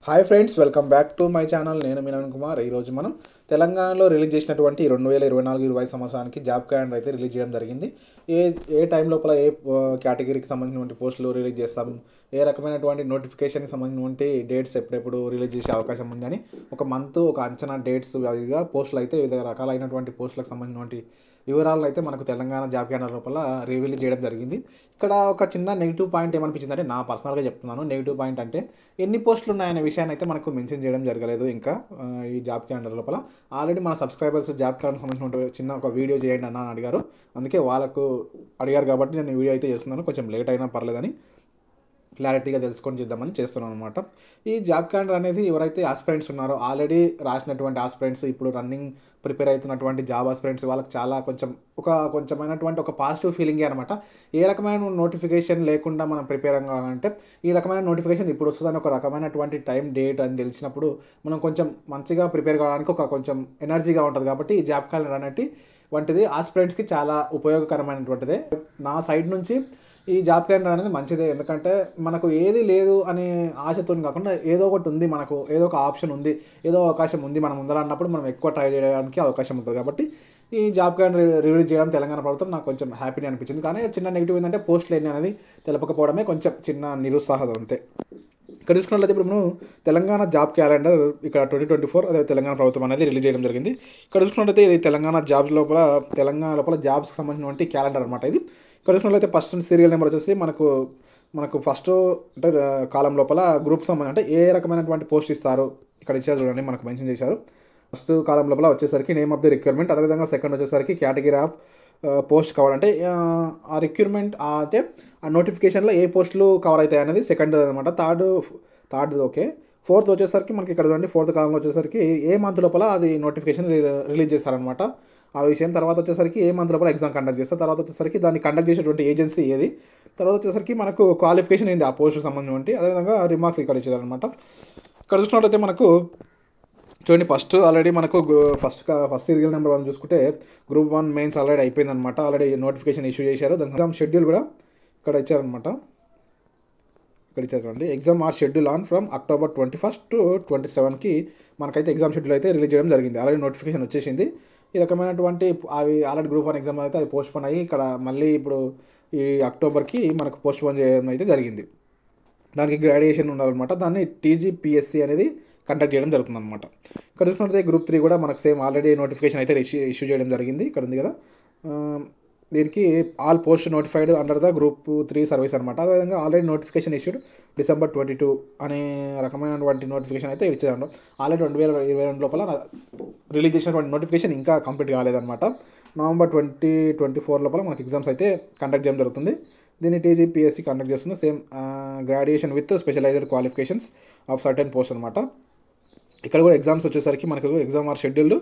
Hi friends, welcome back to my channel. నేను మీనన్ కుమార్. ఈరోజు మనం తెలంగాణలో రిలీజ్ చేసినటువంటి 2024-20 సంవత్సరానికి జాబ్ క్యాలెండర్ అయితే రిలీజ్ చేయడం జరిగింది. ఏ ఏ టైం లోపల ఏ కేటగిరీకి సంబంధించినటువంటి పోస్టులు రిలీజ్ చేస్తాం, ఏ రకమైనటువంటి నోటిఫికేషన్కి సంబంధించినటువంటి డేట్స్ ఎప్పుడెప్పుడు రిలీజ్ చేసే అవకాశం ఉందని ఒక మంత్ ఒక అంచనా డేట్స్ అదిగా పోస్టులు అయితే వివిధ రకాలైనటువంటి పోస్టులకు సంబంధించినటువంటి వివరాలను అయితే మనకు తెలంగాణ జాబ్ క్యాలెండర్ లోపల రివీల్ చేయడం జరిగింది. ఇక్కడ ఒక చిన్న నెగిటివ్ పాయింట్ ఏమనిపించింది అంటే, నా పర్సనల్గా చెప్తున్నాను, నెగిటివ్ పాయింట్ అంటే ఎన్ని పోస్టులు ఉన్నాయనే విషయాన్ని అయితే మనకు మెన్షన్ చేయడం జరగలేదు. ఇంకా ఈ జాబ్ క్యాలెండర్ లోపల ఆల్రెడీ మన సబ్స్క్రైబర్స్ జాబ్ క్యాలెండర్ సంబంధించిన చిన్న ఒక వీడియో చేయండి అన్న అని అడిగారు. అందుకే వాళ్ళకు అడిగారు కాబట్టి నేను ఈ వీడియో అయితే చేస్తున్నాను. కొంచెం లేట్ అయినా పర్లేదని క్లారిటీగా తెలుసుకొని చేద్దామని చేస్తున్నాను అనమాట. ఈ జాబ్ క్యాలెండర్ అనేది ఎవరైతే ఆస్పిరెంట్స్ ఉన్నారో, ఆల్రెడీ రాసినటువంటి ఆస్పిరెంట్స్, ఇప్పుడు రన్నింగ్ ప్రిపేర్ అవుతున్నటువంటి జాబ్ ఆస్పిరెంట్స్, వాళ్ళకి చాలా కొంచెమైనటువంటి ఒక పాజిటివ్ ఫీలింగే అనమాట. ఏ రకమైన నోటిఫికేషన్ లేకుండా మనం ప్రిపేర్ అవ్వాలంటే, ఈ రకమైన నోటిఫికేషన్ ఇప్పుడు వస్తుందని ఒక రకమైనటువంటి టైం డేట్ అని తెలిసినప్పుడు మనం కొంచెం మంచిగా ప్రిపేర్ కావడానికి ఒక కొంచెం ఎనర్జీగా ఉంటుంది. కాబట్టి ఈ జాబ్ క్యాలెండర్ అనేది వంటిది ఆస్పిరెంట్స్కి చాలా ఉపయోగకరమైనటువంటిదే. నా సైడ్ నుంచి ఈ జాబ్ క్యాలెండర్ అనేది మంచిదే. ఎందుకంటే మనకు ఏది లేదు అనే ఆశతో కాకుండా ఏదో ఒకటి ఉంది, మనకు ఏదో ఒక ఆప్షన్ ఉంది, ఏదో అవకాశం ఉంది మనం ముందర అన్నప్పుడు మనం ఎక్కువ ట్రై చేయడానికి అవకాశం ఉంటుంది. కాబట్టి ఈ జాబ్ క్యాలెండర్ రిలీజ్ చేయడం తెలంగాణ ప్రభుత్వం నాకు కొంచెం హ్యాపీని అనిపించింది. కానీ చిన్న నెగిటివ్ ఏంటంటే పోస్టులు ఎన్ని అనేది తెలపకపోవడమే కొంచెం చిన్న నిరుత్సాహం అంతే. ఇక్కడ చూసుకున్నట్లయితే ఇప్పుడు మనం తెలంగాణ జాబ్ క్యాలెండర్ ఇక్కడ 2024 అదే తెలంగాణ ప్రభుత్వం అనేది రిలీజ్ చేయడం జరిగింది. ఇక్కడ చూసుకున్నట్లయితే ఇది తెలంగాణ లోపల జాబ్స్కి సంబంధించినటువంటి క్యాలెండర్ అనమాట. ఇది ఇక్కడ చూసుకున్నట్లయితే ఫస్ట్ సీరియల్ నెంబర్ వచ్చేసి మనకు ఫస్ట్ అంటే కాలం లోపల గ్రూప్ సంబంధించి అంటే ఏ రకమైనటువంటి పోస్ట్ ఇస్తారు ఇక్కడ ఇచ్చారు చూడండి, మనకు మెన్షన్ చేశారు. ఫస్ట్ కాలం లోపల వచ్చేసరికి నేమ్ ఆఫ్ ది రిక్వైర్మెంట్, అదేవిధంగా సెకండ్ వచ్చేసరికి కేటగిరీ ఆఫ్ పోస్ట్ కావాలంటే ఆ రిక్రూట్మెంట్ అయితే ఆ నోటిఫికేషన్లో ఏ పోస్టులు కవర్ అవుతాయి అనేది సెకండ్ అనమాట. Third okay. ఫోర్త్ వచ్చేసరికి మనకి ఇక్కడ చూడండి, ఫోర్త్ కాలంలో వచ్చేసరికి ఏ మంత్ లోపల అది నోటిఫికేషన్ రిలీజ్ చేస్తారనమాట ఆ విషయం. తర్వాత వచ్చేసరికి ఏ మంత్ లోపల ఎగ్జామ్ కండక్ట్ చేస్తారు, తర్వాత వచ్చేసరికి దాన్ని కండక్ట్ చేసేటువంటి ఏజెన్సీ ఏది, తర్వాత వచ్చేసరికి మనకు క్వాలిఫికేషన్ ఏంది ఆ పోస్ట్కి సంబంధించి, అదేవిధంగా రిమార్క్స్ ఇక్కడ ఇచ్చారనమాట. ఇక్కడ చూసినట్లయితే మనకు చూడండి, ఆల్రెడీ మనకు ఫస్ట్ సీరియల్ నెంబర్ 1 చూసుకుంటే గ్రూప్ 1 మెయిన్స్ ఆల్రెడీ అయిపోయిందనమాట. ఆల్రెడీ నోటిఫికేషన్ ఇష్యూ చేశారు. దాని ఎగ్జామ్ షెడ్యూల్ కూడా ఇక్కడ ఇచ్చారనమాట. ఇక్కడ ఇచ్చారు చూడండి, exam are schedule on from October 21 to 27కి మనకైతే ఎగ్జామ్ షెడ్యూల్ అయితే రిలీజ్ చేయడం జరిగింది. ఆల్రెడీ నోటిఫికేషన్ వచ్చేసింది. ఈ రకమైనటువంటి అవి ఆల్రెడీ గ్రూప్ 1 ఎగ్జామ్ అయితే అది పోస్ట్ పోన్ అయ్యి ఇక్కడ మళ్ళీ ఇప్పుడు ఈ అక్టోబర్కి మనకు పోస్ట్ పోన్ చేయడం అయితే జరిగింది. దానికి గ్రాడ్యుయేషన్ ఉండాలన్నమాట. దాన్ని TGPSC అనేది కండక్ట్ చేయడం జరుగుతుంది అనమాట. ఇక్కడ చూసుకుంటే గ్రూప్ 3 కూడా మనకు సేమ్ ఆల్రెడీ నోటిఫికేషన్ అయితే ఇష్యూ చేయడం జరిగింది. ఇక్కడ ఉంది కదా, దీనికి all post notified under the group 3 service అనమాట. అదేవిధంగా ఆల్రెడీ నోటిఫికేషన్ ఇష్యూడ్ December 22 అనే రకమైనటువంటి నోటిఫికేషన్ అయితే ఇచ్చేదాం. ఆల్రెడీ 2022 లోపల రిలీజ్ చేసినటువంటి నోటిఫికేషన్ ఇంకా కంప్లీట్ కాలేదన్నమాట. November 2024 లోపల మనకి ఎగ్జామ్స్ అయితే కండక్ట్ చేయడం జరుగుతుంది. దీన్ని TGPSC కండక్ట్ చేస్తుంది. Same graduation with specialised qualifications of certain post అనమాట. ఇక్కడ కూడా ఎగ్జామ్స్ వచ్చేసరికి మనకు ఎగ్జామ్ ఆర్ షెడ్యూల్డ్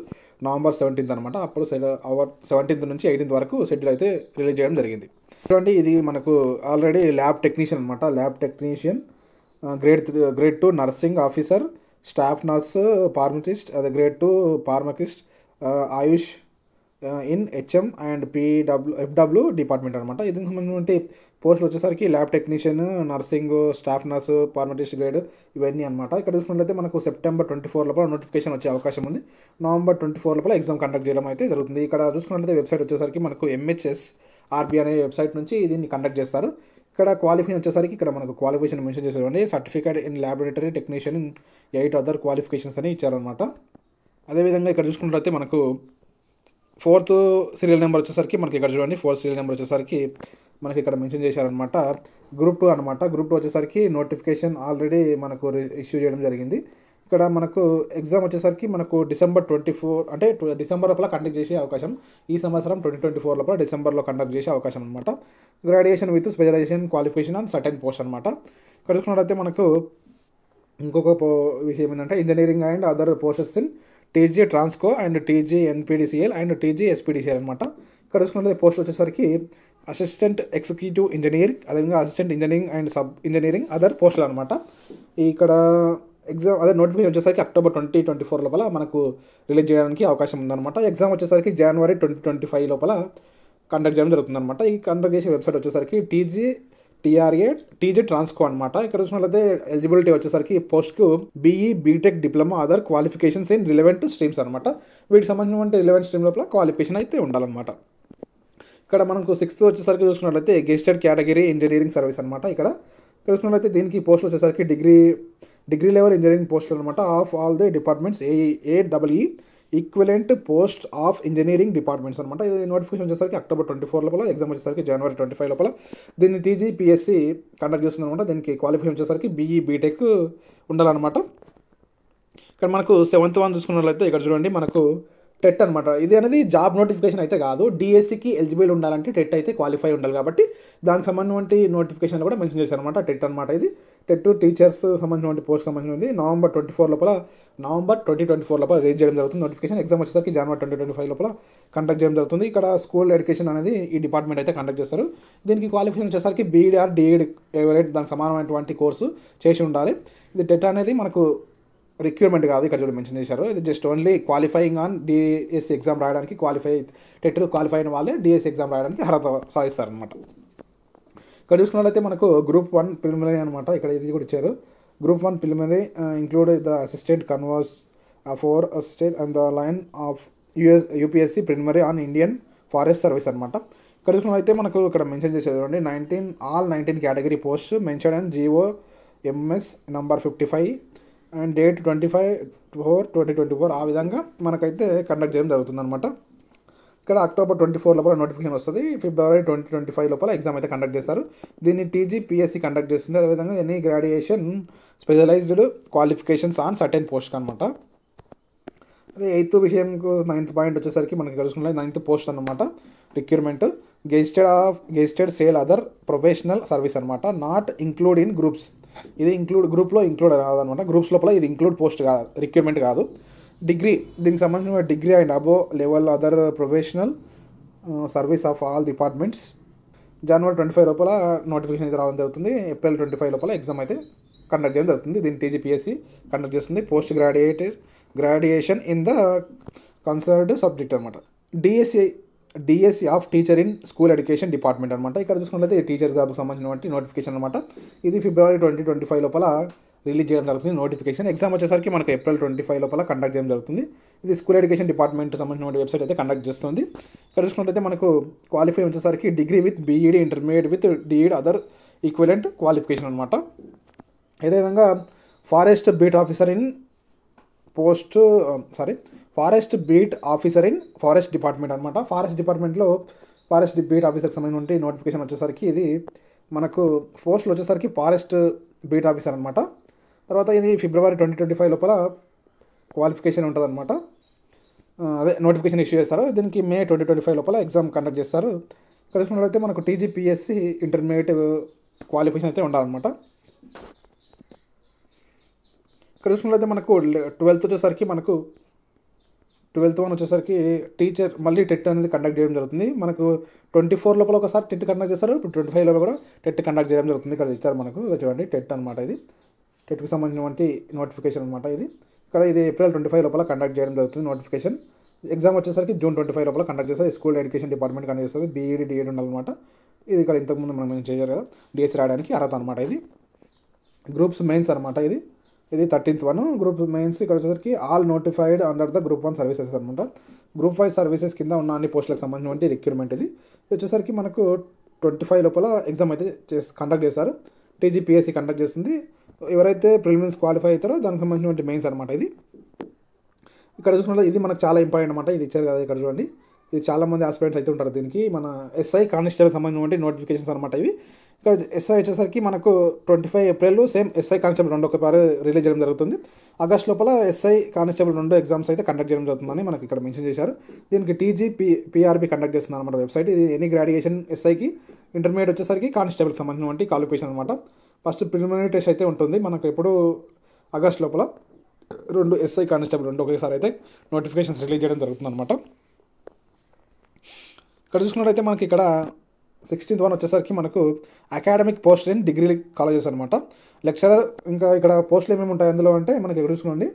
November 17 అనమాట. అప్పుడు 17 నుంచి 18 వరకు షెడ్యూల్ అయితే రిలీజ్ చేయడం జరిగింది. చూడండి, ఇది మనకు ఆల్రెడీ ల్యాబ్ టెక్నీషియన్ అనమాట. Lab technician grade 2 nursing officer, staff nurse, pharmacist, అదే grade 2 pharmacist, AYUSH in HM and FW department అనమాట. ఇది సంబంధించిన పోస్టులు వచ్చేసరికి lab technician, nursing, staff nurse, pharmacist grade ఇవన్నీ అనమాట. ఇక్కడ చూసుకున్నట్లయితే మనకు September 24 లోపల నోటిఫికేషన్ వచ్చే అవకాశం ఉంది. November 24 లోపల ఎగ్జామ్ కండక్ట్ చేయడం అయితే జరుగుతుంది. ఇక్కడ చూసుకున్నట్లయితే వెబ్సైట్ వచ్చేసరికి మనకు MHSRB అనే వెబ్సైట్ నుంచి దీన్ని కండక్ట్ చేస్తారు. ఇక్కడ క్వాలిఫికేషన్ వచ్చేసరికి ఇక్కడ మనకు క్వాలిఫికేషన్ మెన్షన్ చేసేటువంటి certificate in laboratory technician in 8 other qualifications అని ఇచ్చారనమాట. అదేవిధంగా ఇక్కడ చూసుకున్నట్లయితే మనకు ఫోర్త్ సీరియల్ నెంబర్ వచ్చేసరికి మనకి ఇక్కడ చూడండి, ఫోర్త్ సీరియల్ నెంబర్ వచ్చేసరికి మనకి ఇక్కడ మెన్షన్ చేశారనమాట. గ్రూప్ 2 అనమాట. గ్రూప్ 2 వచ్చేసరికి నోటిఫికేషన్ ఆల్రెడీ మనకు ఇష్యూ చేయడం జరిగింది. ఇక్కడ మనకు ఎగ్జామ్ వచ్చేసరికి మనకు December 24 అంటే డిసెంబర్ లోపల కండక్ట్ చేసే అవకాశం, ఈ సంవత్సరం 2024 లోపల డిసెంబర్లో కండక్ట్ చేసే అవకాశం అనమాట. Graduation with specialisation qualification and certain post అనమాట. ఇక్కడ చూసుకున్నట్లయితే మనకు ఇంకొక విషయం ఏంటంటే engineering and other posts in TG Transco and TG NPDCL and TG SPDCL అనమాట. ఇక్కడ చూసుకున్నట్లయితే పోస్టులు వచ్చేసరికి అసిస్టెంట్ ఎగ్జిక్యూటివ్ ఇంజనీర్, అదేవిధంగా assistant engineering and sub engineering other పోస్టులు అనమాట. ఇక్కడ ఎగ్జామ్ నోటిఫికేషన్ వచ్చేసరికి October 2024 లోపల మనకు రిలీజ్ చేయడానికి అవకాశం ఉందన్నమాట. ఎగ్జామ్ వచ్చేసరికి January 2025 లోపల కండక్ట్ చేయడం జరుగుతుందన్నమాట. ఈ కండక్ట్ చేసే వెబ్సైట్ వచ్చేసరికి టీఆర్ఏ టీజీ ట్రాన్స్కో అనమాట. ఇక్కడ చూసినట్లయితే ఎలిజిబిలిటీ వచ్చేసరికి పోస్ట్కు BE BTech diploma other qualifications in relevant streams అనమాట. వీటికి సంబంధించిన రిలవెంట్ స్ట్రీమ్ లోపల క్వాలిఫికేషన్ అయితే ఉండాలన్నమాట. ఇక్కడ మనకు 6th వచ్చేసరికి చూసుకున్నట్లయితే గెస్టెడ్ కేటగిరీ ఇంజనీరింగ్ సర్వీస్ అనమాట. ఇక్కడ చూసుకున్నట్లయితే దీనికి పోస్టులు వచ్చేసరికి డిగ్రీ లెవెల్ ఇంజనీరింగ్ పోస్టులు అనమాట. Of all the departments AEE equivalent post of engineering departments అనమాట. ఇది నోటిఫికేషన్ వచ్చేసరికి October 24 లోపల, ఎగ్జామ్ వచ్చేసరికి January 25 లోపల దీన్ని టీజీపీఎస్సీ కండక్ట్ చేస్తుంది అనమాట. దీనికి క్వాలిఫికేషన్ వచ్చేసరికి బీఈ బీటెక్ ఉండాలన్నమాట. ఇక్కడ మనకు 7th వన్ చూసుకున్నట్లయితే ఇక్కడ చూడండి మనకు టెట్ అనమాట. ఇది అనేది జాబ్ నోటిఫికేషన్ అయితే కాదు, డిఎస్సికి ఎలిజిబుల్ ఉండాలంటే టెట్ అయితే క్వాలిఫై ఉండాలి కాబట్టి దానికి సంబంధించిన నోటిఫికేషన్లో కూడా మెన్షన్ చేశారు అనమాట. టెట్ అనమాట. ఇది టెట్ టీచర్స్ సంబంధించిన పోస్ట్ సంబంధించింది November 2024 లోపల రిలీజ్ చేయడం జరుగుతుంది నోటిఫికేషన్. ఎగ్జామ్ వచ్చేసరికి January 2025 లోపల కండక్ట్ చేయడం జరుగుతుంది. ఇక్కడ స్కూల్ ఎడ్యుకేషన్ అనేది ఈ డిపార్ట్మెంట్ అయితే కండక్ట్ చేస్తారు. దీనికి క్వాలిఫికేషన్ వచ్చేసరికి బీఈడి ఆర్ డిఈడి ఎవరైతే దానికి సమానమైనటువంటి కోర్సు చేసి ఉండాలి. ఇది టెట్ అనేది మనకు రిక్వైర్మెంట్ కాదు, ఇక్కడ చూడండి మెన్షన్ చేశారు. ఇది just only qualifying on DSC exam రాయడానికి టెట్ క్వాలిఫై అయిన వాళ్ళే డిఎస్సి ఎగ్జామ్ రాయడానికి అర్హత సాధిస్తారనమాట. ఇక్కడ చూసుకున్నట్లయితే మనకు Group 1 ప్రిలిమినరీ అనమాట. ఇక్కడ ఇది కూడా ఇచ్చారు. Group 1 preliminary include the assistant converse four assistant and the line of UPSC preliminary on Indian forest service అనమాట. ఇక్కడ చూసుకున్నట్లయితే మనకు ఇక్కడ మెన్షన్ చేసేది చూడండి 19 category post mention and GOMS number 55 and date 25/4/2024 ఆ విధంగా మనకైతే కండక్ట్ చేయడం జరుగుతుంది అనమాట. ఇక్కడ October 24 లోపల నోటిఫికేషన్ వస్తుంది. February 2025 లోపల ఎగ్జామ్ అయితే కండక్ట్ చేస్తారు. దీన్ని టీజీపీఎస్సీ కండక్ట్ చేస్తుంది. అదేవిధంగా any graduation specialised qualifications on certain post అనమాట. అదే 8th విషయంకు 9th పాయింట్ వచ్చేసరికి మనకి తెలుసుకున్నది 9th పోస్ట్ అనమాట. Recruitment gazetted sale other professional service అనమాట. Not include in groups. ఇది గ్రూప్లో ఇంక్లూడ్ కాదనమాట. గ్రూప్స్ లోపల ఇది ఇంక్లూడ్ పోస్ట్ కాదు, రిక్రూట్మెంట్ కాదు. డిగ్రీ దీనికి సంబంధించిన degree and above level other professional service of all departments January 25 లోపల నోటిఫికేషన్ అయితే రావడం జరుగుతుంది. April 25 లోపల ఎగ్జామ్ అయితే కండక్ట్ చేయడం జరుగుతుంది. దీన్ని టీజీపీఎస్సీ కండక్ట్ చేస్తుంది. Post graduation in the concerned subject అనమాట. DSC of teacher in school education department అనమాట. ఇక్కడ చూసుకున్నట్లయితే టీచర్ జాబ్కి సంబంధించినటువంటి నోటిఫికేషన్ అనమాట. ఇది February 2025 లోపల రిలీజ్ చేయడం జరుగుతుంది నోటిఫికేషన్. ఎగ్జామ్ వచ్చేసరికి మనకు April 25 లోపల కండక్ట్ చేయడం జరుగుతుంది. ఇది స్కూల్ ఎడ్యుకేషన్ డిపార్ట్మెంట్ సంబంధించిన వెబ్సైట్ అయితే కండక్ట్ చేస్తుంది. ఇక్కడ చూసుకున్నట్లయితే మనకు క్వాలిఫై వచ్చేసరికి degree with BEd intermediate with DEd other equivalent qualification అనమాట. అదేవిధంగా forest beat officer in forest department అనమాట. ఫారెస్ట్ డిపార్ట్మెంట్లో ఫారెస్ట్ బీట్ ఆఫీసర్కి సంబంధించిన నోటిఫికేషన్ వచ్చేసరికి ఇది మనకు పోస్టులు వచ్చేసరికి ఫారెస్ట్ బీట్ ఆఫీసర్ అనమాట. తర్వాత ఇది February 2025 లోపల క్వాలిఫికేషన్ ఉంటుంది అనమాట. అదే నోటిఫికేషన్ ఇష్యూ చేస్తారు. దీనికి May 2025 లోపల ఎగ్జామ్ కండక్ట్ చేస్తారు. ఇక్కడ చూసుకున్నట్లయితే మనకు టీజీపీఎస్సీ ఇంటర్మీడియట్ క్వాలిఫికేషన్ అయితే ఉండాలన్నమాట. ఇక్కడ చూసుకున్నట్లయితే మనకు 12th వచ్చేసరికి మనకు 12th వన్ వచ్చేసరికి టీచర్ మళ్ళీ టెట్ అనేది కండక్ట్ చేయడం జరుగుతుంది. మనకు 24 లోపల ఒకసారి టెట్ కండక్ట్ చేస్తారు. ఇప్పుడు 25 లోపల కూడా టెట్ కండక్ట్ చేయడం జరుగుతుంది. ఇక్కడ ఇచ్చారు మనకు చూడండి టెట్ అనమాట. ఇది టెట్కి సంబంధించినటువంటి నోటిఫికేషన్ అనమాట. ఇది ఇక్కడ ఇది April 25 లోపల కండక్ట్ చేయడం జరుగుతుంది నోటిఫికేషన్. ఎగ్జామ్ వచ్చేసరికి June 25 లోపల కండక్ట్ చేస్తారు. స్కూల్ ఎడ్యుకేషన్ డిపార్ట్మెంట్ కండక్ట్ చేస్తుంది. బీఈడి డిఈడి ఉండాలన్నమాట. ఇది ఇక్కడ ఇంతకుముందు మనం చేయాలి కదా డిఎస్సి రాయడానికి అర్హత అనమాట. ఇది గ్రూప్స్ మెయిన్స్ అనమాట. ఇది 13th వన్ గ్రూప్ మెయిన్స్. ఇక్కడ వచ్చేసరికి all notified under the Group 1 services అనమాట. Group 5 సర్వీసెస్ కింద ఉన్న అన్ని పోస్టులకు సంబంధించిన రిక్రూట్మెంట్ ఇది వచ్చేసరికి మనకు 25 లోపల ఎగ్జామ్ అయితే కండక్ట్ చేస్తారు. టీజీపీఎస్సీ కండక్ట్ చేస్తుంది. ఎవరైతే ప్రిలిమినరీస్ క్వాలిఫై అవుతారో దానికి సంబంధించిన మెయిన్స్ అనమాట. ఇది ఇక్కడ చూసుకుంటే ఇది మనకు చాలా ఇంపార్టెంట్ అనమాట. ఇది ఇచ్చారు కదా ఇక్కడ చూడండి. ఇది చాలామంది ఆస్పిరెంట్స్ అయితే ఉంటారు. దీనికి మన ఎస్ఐ కానిస్టేబుల్ సంబంధించిన నోటిఫికేషన్స్ అనమాట. ఇవి ఇక్కడ ఎస్ఐ వచ్చేసరికి మనకు 25 ఏప్రిల్ సేమ్ ఎస్ఐ కానిస్టేబుల్ 2 ఒకసారి రిలీజ్ చేయడం జరుగుతుంది. ఆగస్ట్ లోపల ఎస్ఐ కానిస్టేబుల్ 2 ఎగ్జామ్స్ అయితే కండక్ట్ చేయడం జరుగుతుందని మనకి ఇక్కడ మెన్షన్ చేశారు. దీనికి టీజీపీఆర్బీ కండక్ట్ చేస్తుంది అనమాట వెబ్సైట్. ఇది ఎనీ గ్రాడ్యుయేషన్ ఎస్ఐకి ఇంటర్మీడియట్ వచ్చేసరికి కానిస్టేబుల్కి సంబంధించిన క్వాలిఫికేషన్ అనమాట. ఫస్ట్ ప్రిలిమినరీ టెస్ట్ అయితే ఉంటుంది మనకు ఎప్పుడు ఆగస్ట్ లోపల 2 ఎస్ఐ కానిస్టేబుల్ 2 ఒకేసారి అయితే నోటిఫికేషన్స్ రిలీజ్ చేయడం జరుగుతుంది అనమాట. ఇక్కడ చూసుకున్నట్టయితే మనకి ఇక్కడ 16th వన్ వచ్చేసరికి మనకు academic post in degree colleges అనమాట. లెక్చరర్ ఇంకా ఇక్కడ పోస్టులు ఏమేమి ఉంటాయి అందులో అంటే మనకి ఇక్కడ చూసుకోండి.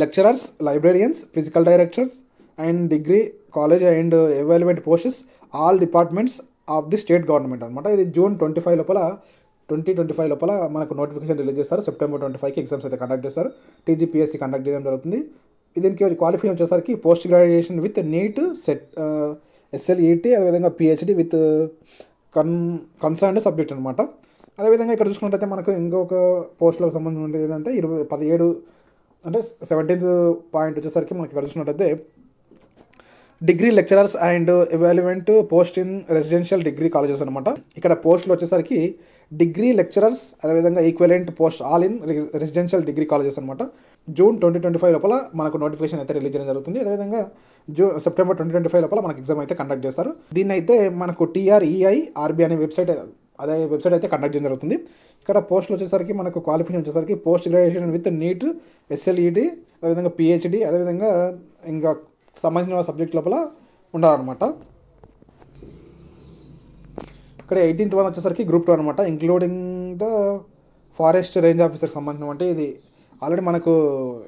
Lecturers, librarians, physical directors and degree college and evaluate posts all departments of the state government అనమాట. ఇది జూన్ 2025 లోపల మనకు నోటిఫికేషన్ రిలీజ్ చేస్తారు. సెప్టెంబర్ 25కి ఎగ్జామ్స్ అయితే కండక్ట్ చేస్తారు. టీజీపీఎస్సీ కండక్ట్ చేయడం జరుగుతుంది. దీనికి క్వాలిఫికేషన్ వచ్చేసరికి post graduation with NET SLET అదేవిధంగా పిహెచ్డి విత్ కన్సర్న్డ్ సబ్జెక్ట్ అనమాట. అదేవిధంగా ఇక్కడ చూసుకున్నట్టయితే మనకు ఇంకొక పోస్టులకు సంబంధించి ఏంటంటే 17 అంటే 17th పాయింట్ వచ్చేసరికి మనకి ఇక్కడ చూసుకున్నట్టయితే degree lecturers and equivalent post in residential degree colleges అనమాట. ఇక్కడ పోస్టులు వచ్చేసరికి డిగ్రీ లెక్చరర్స్ అదేవిధంగా equivalent post all in residential degree colleges అనమాట. జూన్ 2025 లోపల మనకు నోటిఫికేషన్ అయితే రిలీజ్ చేయడం జరుగుతుంది. అదేవిధంగా సెప్టెంబర్ 2025 లోపల మనకు ఎగ్జామ్ అయితే కండక్ట్ చేస్తారు. దీన్ని అయితే మనకు TREIRB అనే వెబ్సైట్ అయితే కండక్ట్ చేయడం జరుగుతుంది. ఇక్కడ పోస్టులు వచ్చేసరికి మనకు క్వాలిఫికేషన్ వచ్చేసరికి post graduation with NET SLET అదేవిధంగా పిహెచ్డి అదేవిధంగా ఇంకా సంబంధించిన సబ్జెక్ట్ లోపల ఉండాలన్నమాట. ఇక్కడ 18th వన్ వచ్చేసరికి గ్రూప్ 2 అనమాట. ఇంక్లూడింగ్ ద ఫారెస్ట్ రేంజ్ ఆఫీసర్కి సంబంధించిన ఇది ఆల్రెడీ మనకు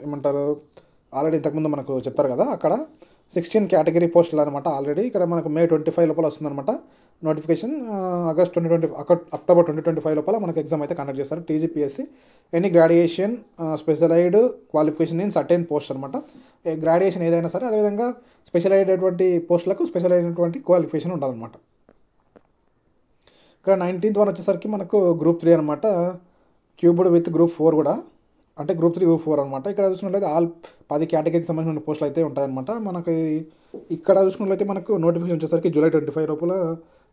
ఏమంటారు ఆల్రెడీ ఇంతకుముందు మనకు చెప్పారు కదా, అక్కడ 16 కేటగిరీ పోస్టులు అనమాట. ఆల్రెడీ ఇక్కడ మనకు May 25 లోపల వస్తుందన్నమాట నోటిఫికేషన్. అక్టోబర్ 2025 లోపల మనకు ఎగ్జామ్ అయితే కండక్ట్ చేస్తారు. TGPSC any graduation specialised qualification in certain post అనమాట. గ్రాడ్యుయేషన్ ఏదైనా సరే అదేవిధంగా స్పెషల్ అయినటువంటి పోస్టులకు స్పెషల్ అయినటువంటి క్వాలిఫికేషన్ ఉండాలన్నమాట. ఇక్కడ 19th వన్ వచ్చేసరికి మనకు గ్రూప్ 3 అనమాట. క్యూబ్డ్ విత్ గ్రూప్ 4 కూడా, అంటే గ్రూప్ 3 గ్రూప్ 4 అనమాట. ఇక్కడ చూసుకున్నట్లయితే 10 కేటగిరీకి సంబంధించిన పోస్టులు అయితే ఉంటాయన్నమాట. మనకి ఇక్కడ చూసుకున్నట్లయితే మనకు నోటిఫికేషన్ వచ్చేసరికి జూలై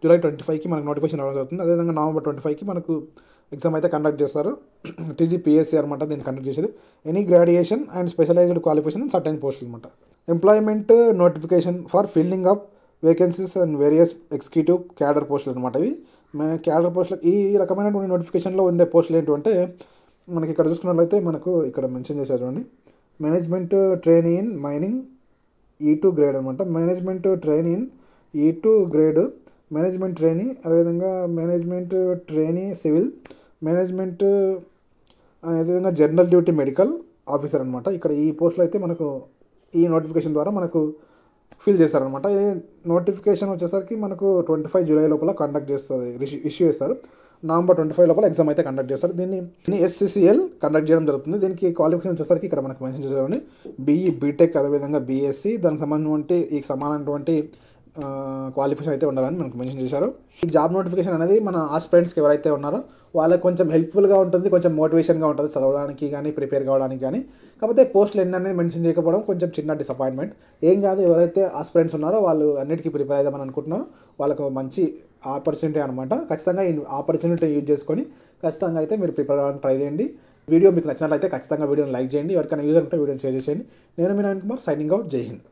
25కి మనకు నోటిఫికేషన్ రావడం జరుగుతుంది. అదేవిధంగా నవంబర్ 25కి మనకు ఎగ్జామ్ అయితే కండక్ట్ చేస్తారు. టీజీపీఎస్సీ అనమాట దీన్ని కండక్ట్ చేసేది. Any graduation and specialised qualification in certain పోస్టులు అనమాట. Employment notification for filling up vacancies and various executive cadre పోస్టులు అనమాట. ఇవి క్యాడర్ పోస్టులు ఈ రకమైనటువంటి నోటిఫికేషన్లో ఉండే పోస్టులు ఏంటంటే మనకి ఇక్కడ చూసుకున్నట్లయితే మనకు ఇక్కడ మెన్షన్ చేశారు చూడండి, management trainee in mining E2 grade అనమాట. Management trainee in E2 grade, management trainee అదేవిధంగా మేనేజ్మెంట్ ట్రైనీ సివిల్, మేనేజ్మెంట్ అదేవిధంగా జనరల్ డ్యూటీ మెడికల్ ఆఫీసర్ అనమాట. ఇక్కడ ఈ పోస్టులు అయితే మనకు ఈ నోటిఫికేషన్ ద్వారా మనకు ఫిల్ చేస్తారనమాట. ఈ నోటిఫికేషన్ వచ్చేసరికి మనకు 25 జూలై లోపల కండక్ట్ చేస్తుంది, ఇష్యూ చేస్తారు. నవంబర్ 25 లోపల ఎగ్జామ్ అయితే కండక్ట్ చేస్తారు. దీన్ని SCCL కండక్ట్ చేయడం జరుగుతుంది. దీనికి క్వాలిఫికేషన్ వచ్చేసరికి ఇక్కడ మనకు మెన్షన్ చేసేవాడి BE బీటెక్ అదేవిధంగా BSc దానికి సంబంధించినటువంటి ఈ సమానమైనటువంటి క్వాలిఫికేషన్ అయితే ఉండాలని మనకు మెన్షన్ చేశారు. ఈ జాబ్ నోటిఫికేషన్ అనేది మన ఆస్పిరెంట్స్కి ఎవరైతే ఉన్నారో వాళ్ళకి కొంచెం హెల్ప్ఫుల్గా ఉంటుంది, కొంచెం మోటివేషన్గా ఉంటుంది చదవడానికి కానీ ప్రిపేర్ కావడానికి కానీ. కాకపోతే పోస్టులు ఎన్ని అనేది మెన్షన్ చేయకపోవడం కొంచెం చిన్న డిసప్పాయింట్మెంట్. ఏం కాదు, ఎవరైతే ఆస్పిరెంట్స్ ఉన్నారో వాళ్ళు అన్నిటికీ ప్రిపేర్ అవుదామని అనుకుంటున్నారో వాళ్ళకు మంచి ఆపర్చునిటీ అనమాట. ఖచ్చితంగా ఈ ఆపర్చునిటీ యూజ్ చేసుకొని ఖచ్చితంగా అయితే మీరు ప్రిపేర్ అవ్వడానికి ట్రై చేయండి. వీడియో మీకు నచ్చినట్లయితే ఖచ్చితంగా వీడియోని లైక్ చేయండి. ఎవరికైనా యూజ్ అంటే వీడియోని షేర్ చేయండి. నేను మీ నవీన్ కుమార్ సైనింగ్ అవుట్. జై హింద్.